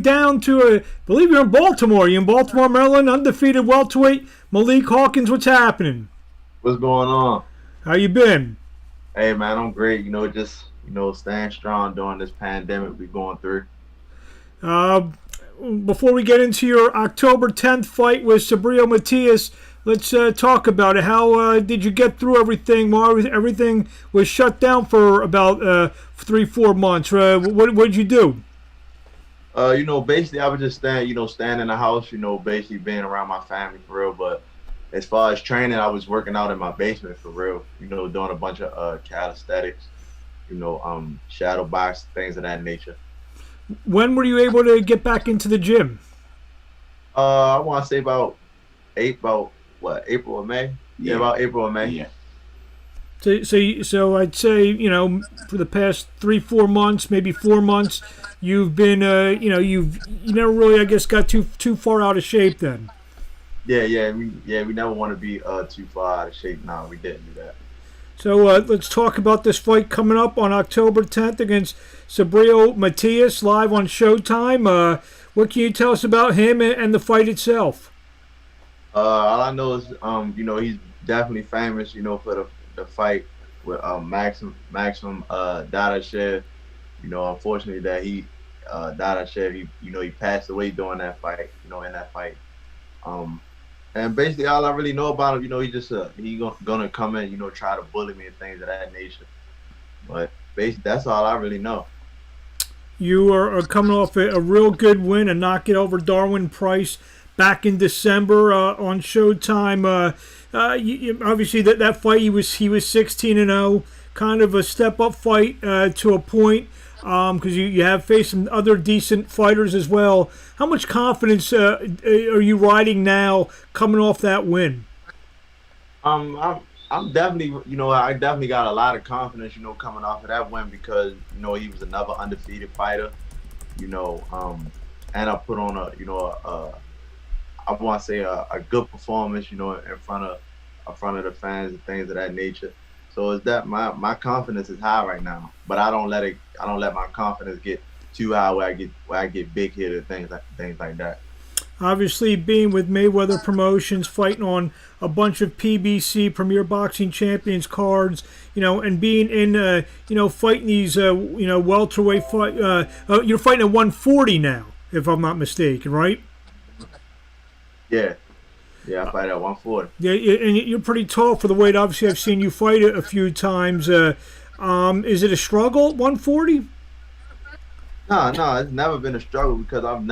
Down to, I believe you're in Baltimore. You're in Baltimore, Maryland, undefeated welterweight. Malik Hawkins, what's happening? What's going on? How you been? Hey man, I'm great. Just staying strong during this pandemic we going through. Uh, Before we get into your October 10th fight with Subriel Matias, let's talk about it. How did you get through everything? While everything was shut down for about 3-4 months. What did you do? Basically I was just staying in the house, basically being around my family for real. But as far as training, I was working out in my basement for real, doing a bunch of calisthenics, shadow box, things of that nature. When were you able to get back into the gym? I wanna say about what, April or May? Yeah, about April or May. Yeah. So I'd say for the past 3-4 months, maybe 4 months, you've been you never really, I guess, got too far out of shape then. We never want to be too far out of shape. No, we didn't do that. So let's talk about this fight coming up on October 10th against Subriel Matias, live on Showtime. What can you tell us about him and the fight itself? All I know is he's definitely famous, for the fight with Maxim Dadashev. Unfortunately that Dadashev, he passed away during that fight, in that fight. And basically all I really know about him, he just gonna come in, try to bully me and things of that nature. But basically that's all I really know. You are coming off a real good win, a knockout over Darwin Price back in December on Showtime. Obviously that fight he was 16-0, kind of a step up fight to a point, because you have faced some other decent fighters as well. How much confidence are you riding now coming off that win? I'm definitely, I definitely got a lot of confidence, coming off of that win because, he was another undefeated fighter, and I put on I want to say a good performance, in front of the fans and things of that nature. So is that my confidence is high right now, but I don't let my confidence get too high where I get big hit or things like that. Obviously, being with Mayweather Promotions, fighting on a bunch of PBC Premier Boxing Champions cards, and being in, fighting these, welterweight fight. You're fighting at 140 now, if I'm not mistaken, right? Yeah, I fight at 140. Yeah, and you're pretty tall for the weight. Obviously, I've seen you fight a few times. Is it a struggle at 140? No, it's never been a struggle because I've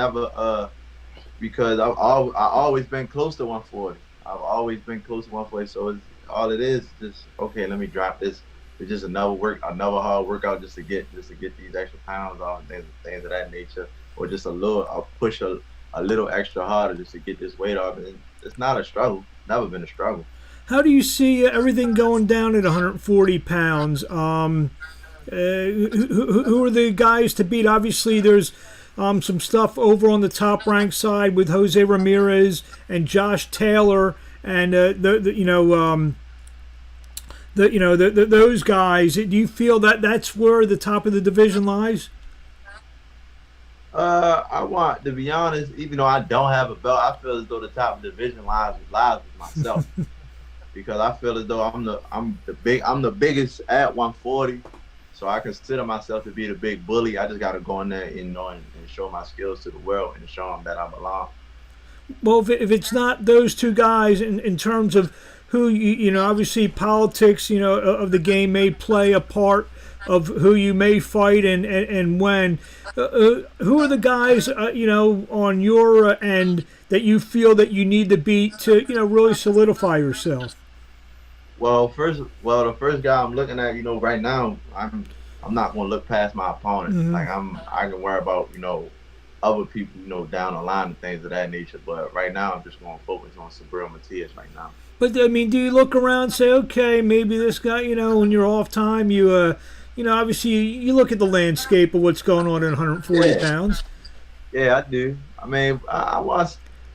always been close to 140. I've always been close to 140. So all it is just, okay, let me drop this. It's just another hard workout just to get these extra pounds off, things of that nature, or just I'll push a little extra harder just to get this weight off. And it's not a struggle. Never been a struggle. How do you see everything going down at 140 pounds? Who are the guys to beat? Obviously, there's some stuff over on the top rank side with Jose Ramirez and Josh Taylor, and those guys. Do you feel that that's where the top of the division lies? I want to be honest. Even though I don't have a belt, I feel as though the top of the division lies with myself because I feel as though I'm the biggest at 140. So I consider myself to be the big bully. I just got to go in there, and show my skills to the world and show them that I belong. Well, if it's not those two guys in terms of who, obviously politics, of the game may play a part of who you may fight and when. Who are the guys, on your end that you feel that you need to beat to, really solidify yourself? Well, the first guy I'm looking at, right now, I'm not gonna look past my opponent. Mm-hmm. Like I can worry about, other people, down the line and things of that nature. But right now, I'm just gonna focus on Subriel Matias right now. But I mean, do you look around and say, okay, maybe this guy, when you're off time, obviously you look at the landscape of what's going on at 140 pounds. Yeah, I do. I mean, I watch,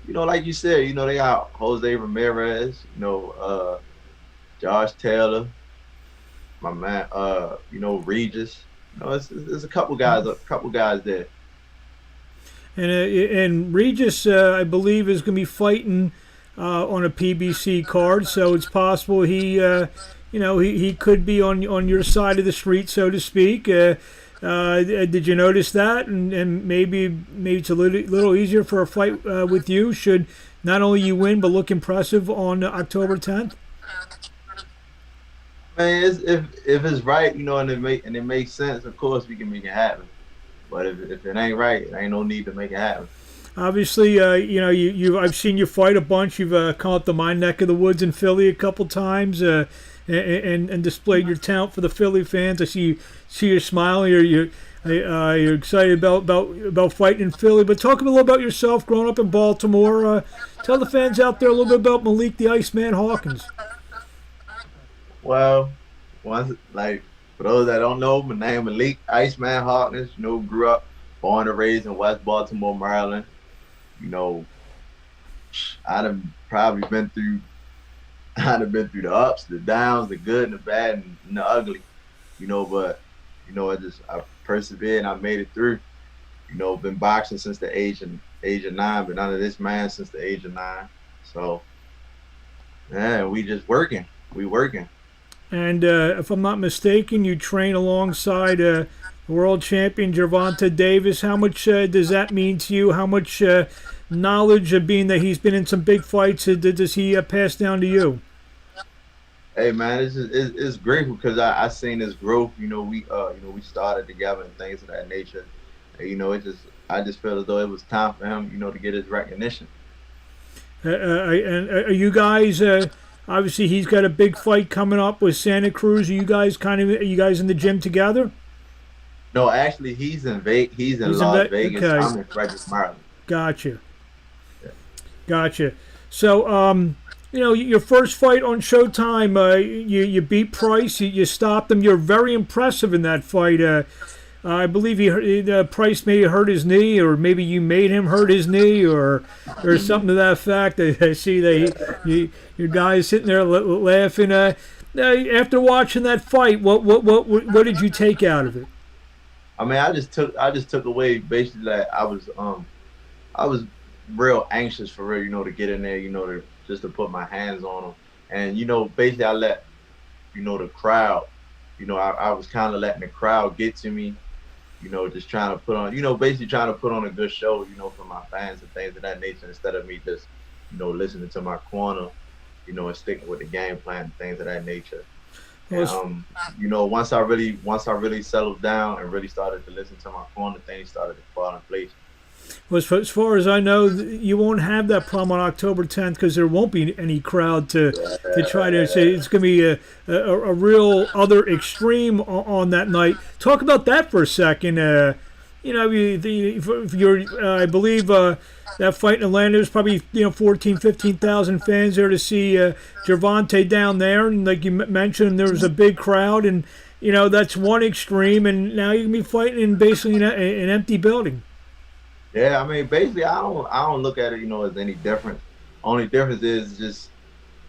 like you said, they got Jose Ramirez, Josh Taylor, my man, Regis. It's a couple guys there. And Regis, I believe, is going to be fighting on a PBC card, so it's possible he could be on your side of the street, so to speak. Did you notice that? And maybe it's a little easier for a fight with you should not only you win but look impressive on October 10th. Man, if it's right, and it makes sense, of course we can make it happen. But if it ain't right, there ain't no need to make it happen. Obviously, I've seen you fight a bunch. You've come up to my neck of the woods in Philly a couple times, and displayed your talent for the Philly fans. I see you smiling. You're excited about fighting in Philly. But talk a little about yourself, growing up in Baltimore. Tell the fans out there a little bit about Malik the Iceman Hawkins. Well, for those that don't know, my name is Malik Iceman Hawkins. Grew up, born and raised in West Baltimore, Maryland. I'd have probably been through the ups, the downs, the good and the bad and the ugly. But I persevered and I made it through. Been boxing since the age of 9, been under this man since the age of 9. So yeah, we just working. We working. And if I'm not mistaken, you train alongside world champion Javonta Davis. How much does that mean to you? How much knowledge of being that he's been in some big fights does he pass down to you? Hey man, it's great because I seen his growth. We started together and things of that nature. And, I just felt as though it was time for him, to get his recognition. And are you guys? Obviously, he's got a big fight coming up with Santa Cruz. Are you guys in the gym together? No, actually, he's in Las Vegas. Okay. I'm in Frederick, Maryland. Gotcha. Yeah. Gotcha. So, your first fight on Showtime, you beat Price. You stopped him. You're very impressive in that fight. I believe Price may have hurt his knee, or maybe you made him hurt his knee, or something to that fact. I see that your guys sitting there laughing. After watching that fight, what did you take out of it? I mean, I just took away basically that I was real anxious for real, to get in there, to put my hands on him, and basically I let the crowd, I was kind of letting the crowd get to me. Just trying to put on, basically trying to put on a good show, for my fans and things of that nature, instead of me just, listening to my corner, and sticking with the game plan and things of that nature. And, once I really settled down and really started to listen to my corner, things started to fall in place. Well, as far as I know, you won't have that problem on October 10th because there won't be any crowd to try to say it's going to be a real other extreme on that night. Talk about that for a second. I believe that fight in Atlanta, there's probably 14,000, 15,000 fans there to see Javonta down there, and like you mentioned, there was a big crowd, and that's one extreme, and now you're gonna be fighting in basically an empty building. Yeah, I mean, basically, I don't look at it, as any different. Only difference is just,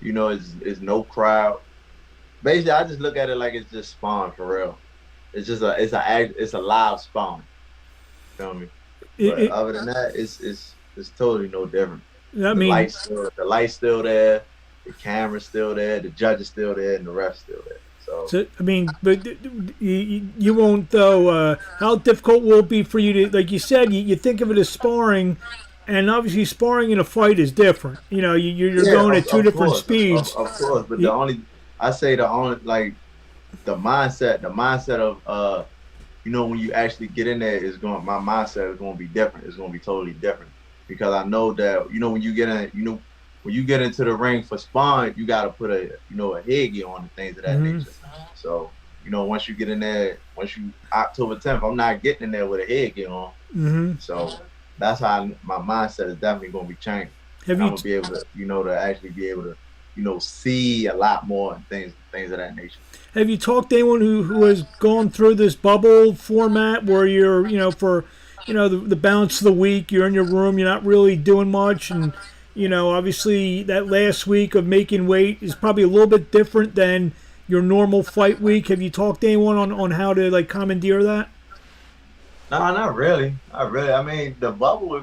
is no crowd. Basically, I just look at it like it's just spawn for real. It's just it's a live spawn. Feel me? But other than that, it's totally no different. I mean, the light's still there, the camera's still there, the judge is still there, and the ref's still there. So I mean, but you won't though. How difficult will it be for you to, like you said, you think of it as sparring, and obviously sparring in a fight is different. You're going at two different speeds. Of course, but the mindset of when you actually get in there my mindset is going to be different. It's going to be totally different because I know that when you get in, when you get into the ring for sparring, you got to put a headgear on and things of that nature. So, once you get in there, October 10th, I'm not getting in there with a headgear on. Mm-hmm. So that's how my mindset is definitely going to be changed. I'm going to be able to, to actually be able to, see a lot more and things of that nature. Have you talked to anyone who has gone through this bubble format where you're, for, the balance of the week, you're in your room, you're not really doing much, and obviously that last week of making weight is probably a little bit different than your normal fight week. Have you talked to anyone on how to commandeer that? No, not really. Not really. I mean, the bubble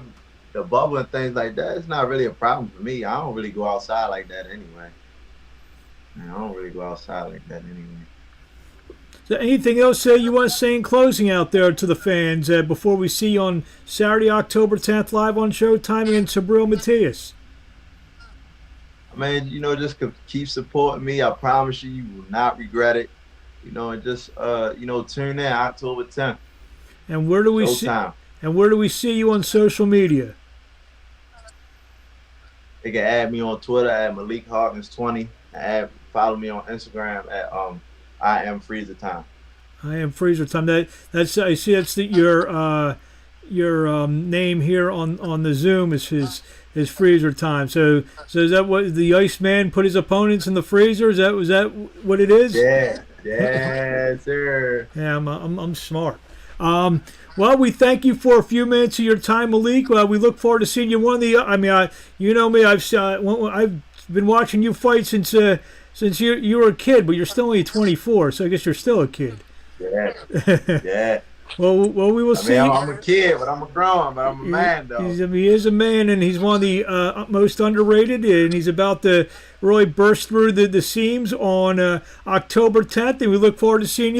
and things like that, it's not really a problem for me. I don't really go outside like that anyway. I don't really go outside like that anyway. So anything else you want to say in closing out there to the fans before we see you on Saturday, October 10th, live on Showtime against Subriel Matias? I mean, just keep supporting me. I promise you, you will not regret it. And just tune in October 10th. And where do we Showtime. And where do we see you on social media? They can add me on Twitter at Malik Hawkins 20. Follow me on Instagram at I am Freezer Time. I am Freezer Time. That's I see. That's your name here on the Zoom is his Freezer Time. So is that what the Iceman put his opponents in the freezer? Was that what it is? Yeah, sir. Yeah, I'm smart. Well, we thank you for a few minutes of your time, Malik. We look forward to seeing you. You know me. I've been watching you fight since you were a kid, but you're still only 24, so I guess you're still a kid. Yeah, yeah. Well, we will see. I'm a kid, but I'm a grown, but I'm a man, though. He is a man, and he's one of the most underrated, and he's about to really burst through the seams on October 10th, and we look forward to seeing you